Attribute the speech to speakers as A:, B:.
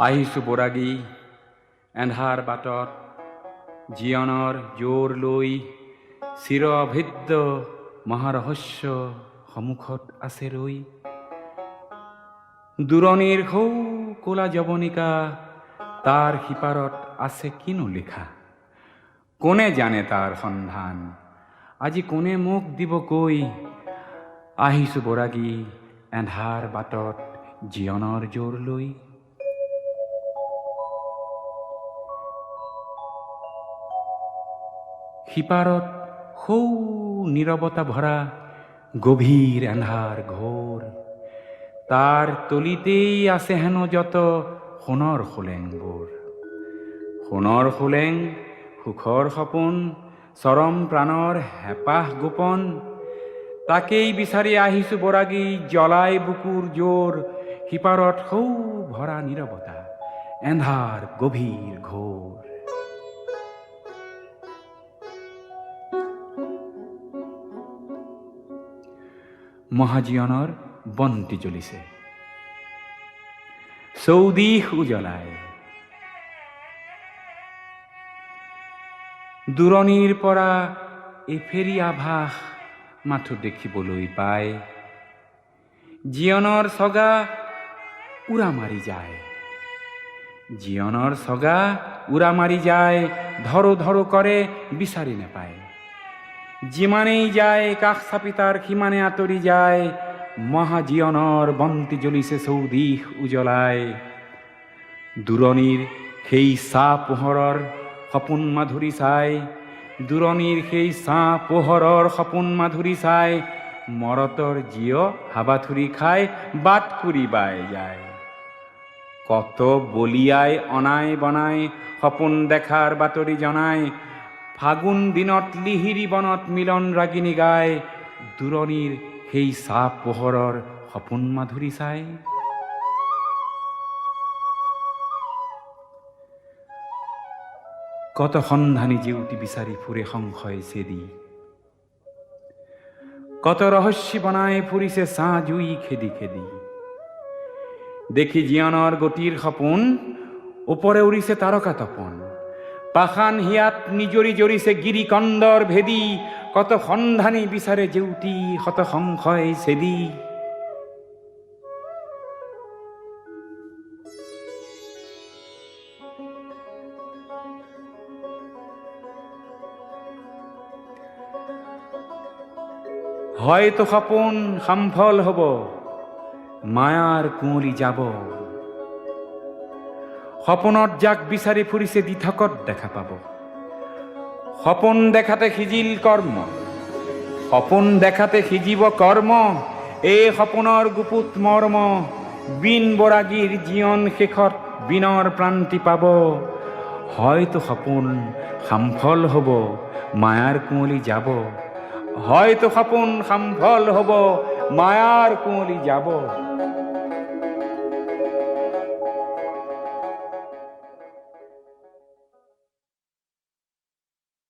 A: আহিছোঁ বৰাগী এন্ধাৰ বাটত, জীৱনৰ জোৰ লৈ, চিৰ অভেদ্য মহাৰহস্য সন্মুখত আছে ৰৈ। দূৰণিৰ সৌ ক'লা যৱনিকা, তাৰ সিপাৰত আছে কিনো লিখা? কোনে জানে তাৰ সন্ধান, আজি কোনে মোক দিব কৈ? আহিছোঁ বৰাগী এন্ধাৰ বাটত, জীৱনৰ জোৰ লৈ। সিপাৰত সৌ নীৰৱতা ভৰা গভীৰ এন্ধাৰ ঘোৰ, তাৰ তলিতেই আছে হেনো যত সোণৰ খোলেংবোৰ। সোণৰ খোলেং, সুখৰ সপোন, চৰম প্ৰাণৰ হেঁপাহ গোপন, তাকেই বিচাৰি আহিছোঁ বৰাগী জ্বলাই বুকুৰ জোৰ। সিপাৰত সৌ ভৰা নীৰৱতা, এন্ধাৰ গভীৰ ঘোৰ। মহাজীয়নৰ বন্তি জ্বলিছে, চৌদিশ উজ্বলাই। দূৰণিৰ পৰা এফেৰি আভাস মাথো দেখিবলৈ পায়। জীৱনৰ চগা উৰা মাৰি যায়, জীৱনৰ চগা উৰা মাৰি যায়, ধৰো ধৰো কৰে বিচাৰি নাপায়। যিমানেই যায় কাষ চাপি তাৰ সিমানে আঁতৰি যায়। মহাজীয়নৰ বন্তি জ্বলিছে চৌদিশ উজ্বলাই। দূৰণিৰ সেই চাহ পোহৰৰ সপোন মাধুৰী চাই, দূৰণিৰ সেই চাহ পোহৰৰ সপোন মাধুৰী চাই, মৰতৰ জীয় হাবাথুৰি খাই বাট কুৰি বাই যায়। কত বলিয়াই অনাই বনাই সপোন দেখাৰ বাতৰি জনাই, ফাগুন দিনত লিহিৰি বনত মিলন ৰাগিনী গায়। দূৰণিৰ সেই চাহ পোহৰৰ সপোন মাধুৰী চাই। কত সন্ধানী জেউতি বিচাৰি ফুৰে সংশয় চেদি, কত ৰহস্যী বনাই ফুৰিছে ছাঁ জুই খেদি খেদি। দেখি জীৱনৰ গতিৰ সপোন, ওপৰে উৰিছে তাৰকা তপন, পাষাণ হিয়াত নিজৰি জৰিছে গিৰিকন্দৰ ভেদি। কত সন্ধানী বিচাৰে জেউতি শত সংশয় চেদি। হয়তো সপোন সামফল হব, মায়াৰ কুঁৱলী যাব। সপোনত যাক বিচাৰি ফুৰিছে দিঠকত দেখা পাব। সপোন দেখাতে সিজিল কৰ্ম, সপোন দেখাতে সিজিব কৰ্ম, এই সপোনৰ গুপুত মৰ্ম। বিন বৰাগীৰ জীৱন শেষত বিনৰ প্ৰান্তি পাব। হয়তো সপোন সামফল হব, মায়াৰ কুঁৱলী যাব। হয়তো সপোন সামফল হব, মায়াৰ কুঁৱলী যাব।